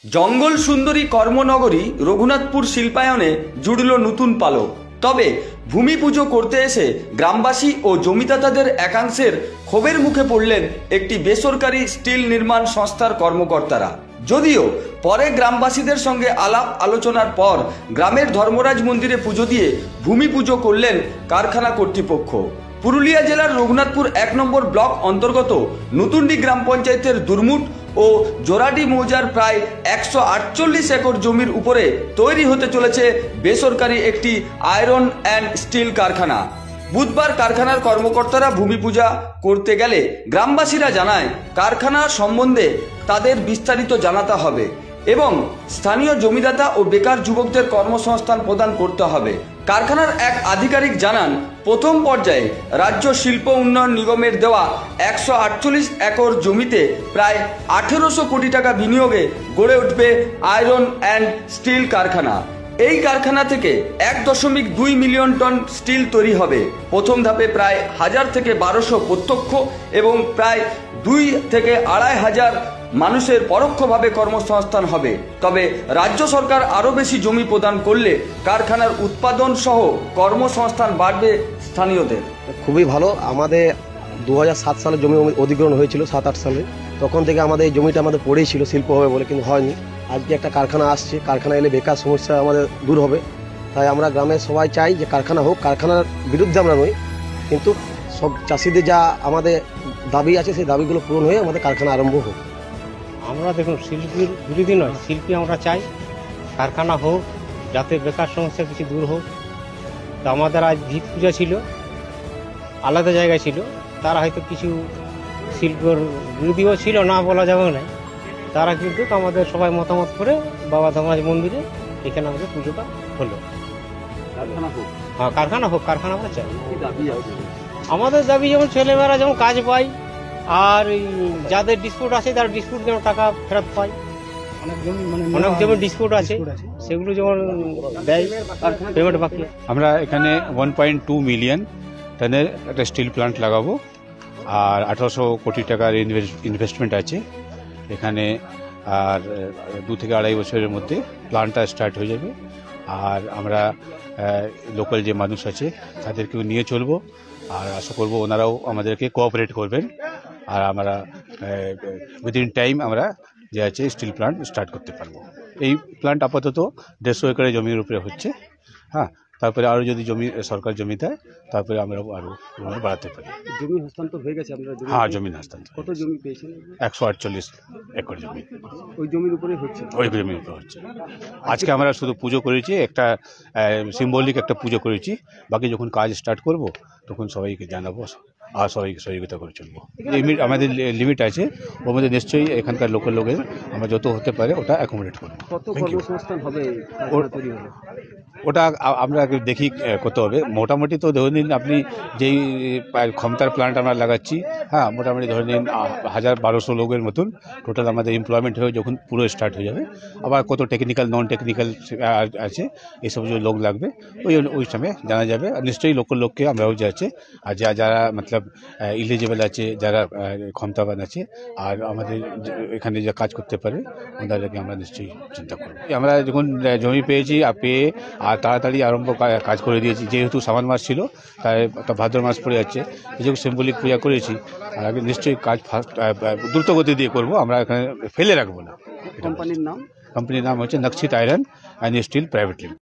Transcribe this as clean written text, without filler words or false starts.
জঙ্গল সুন্দরী কর্মনগরী রঘুনাথপুর শিল্পায়নে জুড়ল নতুন পালক। তবে ভূমি পুজো করতে এসে গ্রামবাসী ও জমিদাতাদের একাংশের ক্ষোভের মুখে পড়লেন একটি বেসরকারি স্টিল নির্মাণ সংস্থার কর্মকর্তারা। যদিও পরে গ্রামবাসীদের সঙ্গে আলাপ আলোচনার পর গ্রামের ধর্মরাজ মন্দিরে পুজো দিয়ে ভূমি পুজো করলেন কারখানা কর্তৃপক্ষ। পুরুলিয়া জেলার রঘুনাথপুর ১ নম্বর ব্লক অন্তর্গত নতুনডি গ্রাম পঞ্চায়েতের দুরমুট ও জোরাডি মৌজার প্রায় ১৪৮ একর জমির উপরে তৈরি হতে চলেছে বেসরকারি একটি আয়রন অ্যান্ড স্টিল কারখানা। বুধবার কারখানার কর্মকর্তারা ভূমি পূজা করতে গেলে গ্রামবাসীরা জানায় কারখানা সম্বন্ধে তাদের বিস্তারিত জানাতে হবে এবং স্থানীয় জমিদাতা ও বেকার যুবকদের কর্মসংস্থান প্রদান করতে হবে। কারখানার এক আধিকারিক জানান, প্রথম পর্যায়ে রাজ্য শিল্প উন্নয়ন নিগমের দেওয়া ১৪৮ একর জমিতে প্রায় ১৮০০ কোটি টাকা বিনিয়োগে গড়ে উঠবে আয়রন অ্যান্ড স্টিল কারখানা। এই কারখানা থেকে ১.২ মিলিয়ন টন স্টিল তৈরি হবে। প্রথম ধাপে প্রায় ১০০০ থেকে ১২০০ প্রত্যক্ষ এবং প্রায় ২ থেকে ২৫০০ মানুষের পরোক্ষভাবে কর্মসংস্থান হবে। তবে রাজ্য সরকার আরও বেশি জমি প্রদান করলে কারখানার উৎপাদন সহ কর্মসংস্থান বাড়বে স্থানীয়দের। খুবই ভালো। আমাদের ২০০৭ সালে জমি অধিগ্রহণ হয়েছিল, ৭-৮ সালে। তখন থেকে আমাদের এই জমিটা আমাদের পড়েই ছিল শিল্প হবে বলে, কিন্তু হয়নি। আজকে একটা কারখানা আসছে, কারখানা এলে বেকার সমস্যা আমাদের দূর হবে। তাই আমরা গ্রামের সবাই চাই যে কারখানা হোক। কারখানার বিরুদ্ধে আমরা নই, কিন্তু সব চাষিদের যা আমাদের দাবি আছে সেই দাবিগুলো পূরণ হয়ে আমাদের কারখানা আরম্ভ হোক। আমরা দেখুন শিল্পীর বিরোধী নয়, শিল্পী আমরা চাই কারখানা হোক, যাতে বেকার সমস্যা কিছু দূর হোক। তো আমাদের আজ ভিত পূজা ছিল, আলাদা জায়গায় ছিল, তারা হয়তো কিছু শিল্পর বিরোধীও ছিল, না বলা যাবে না। তারা কিন্তু আমাদের সবাই মতামত করে বাবা ধর্মরাজ মন্দিরে এখানে আমাদের পুজোটা হলো। হ্যাঁ, কারখানা হোক, কারখানা আমরা চাই। আমাদের দাবি যেমন ছেলেমেয়েরা যেমন কাজ পায়, আর যাদের ডিসপুট আছে তারা ডিসপুট যেমন টাকা ফেরত পায়। অনেক জমি ডিসপুট আছে, সেগুলো যেমন দেয় পেমেন্ট বাকি। আমরা এখানে 1.2 মিলিয়ন টনের একটা স্টিল প্লান্ট লাগাবো, আর ১৮০০ কোটি টাকার ইনভেস্টমেন্ট আছে এখানে। আর ২ থেকে ২.৫ বছরের মধ্যে প্লান্টটা স্টার্ট হয়ে যাবে। আর আমরা লোকাল যে মানুষ আছে তাদেরকেও নিয়ে চলবো, আর আশা করবো ওনারাও আমাদেরকে কোঅপারেট করবেন। আর আমরা উইদিন টাইম আমরা যে আছে স্টিল প্লান্ট স্টার্ট করতে পারবো। এই প্লান্ট আপাতত ১৫০ একরের জমির উপরে হচ্ছে। হ্যাঁ, তারপরে আরও যদি জমি সরকার জমি দেয় তারপরে আমরা আরও বাড়াতে পারি। জমি হস্তান্তর হয়ে গেছে আপনার? হ্যাঁ, জমি হস্তান্তর। কত জমি পেয়েছেন? ১৪৮ একর জমি। ওই জমির উপরে হচ্ছে? ওই জমির উপরে হচ্ছে। আজকে আমরা শুধু পুজো করেছি, একটা সিম্বলিক একটা পুজো করেছি। বাকি যখন কাজ স্টার্ট করব তখন সবাইকে জানাবো আর সবাইকে সহযোগিতা করে চলবো। আমাদের লিমিট আছে, ওর মধ্যে নিশ্চয়ই এখানকার লোকাল লোকের আমরা যত হতে পারে ওটা অ্যাকোমোডেট করবো। কত কর্মসংস্থান হবে ওটা আমরা দেখি কত হবে। মোটামুটি তো ধরে নিন আপনি যেই ক্ষমতার প্ল্যান্ট আমরা লাগাচ্ছি, হ্যাঁ, মোটামুটি ধরে নিন ১০০০-১২০০ লোকের মতন টোটাল আমাদের এমপ্লয়মেন্ট হয়ে যখন পুরো স্টার্ট হয়ে যাবে। আবার কত টেকনিক্যাল নন টেকনিক্যাল আছে, এইসব যে লোক লাগবে ওই সময় জানা যাবে। আর নিশ্চয়ই লোকাল লোককে আমরাও যে আছে, আর যারা মতলব ইলিজিবল আছে, যারা ক্ষমতাবান আছে আর আমাদের এখানে যা কাজ করতে পারে ওনাদেরকে আমরা নিশ্চয়ই চিন্তা করব। আমরা যখন জমি পেয়েছি পেয়ে আর তাড়াতাড়ি কাজ করে দিয়েছি, যেহেতু শ্রাবণ মাস ছিল তাই ভাদ্র মাস পড়ে যাচ্ছে, এই জন্য সিম্বলিক পূজা করেছি। আর আগে নিশ্চয়ই কাজ ফাস্ট দ্রুতগতি দিয়ে করবো, আমরা এখানে ফেলে রাখবো না। কোম্পানির নাম? কোম্পানির নাম হচ্ছে Nakshit iron and steel private limited.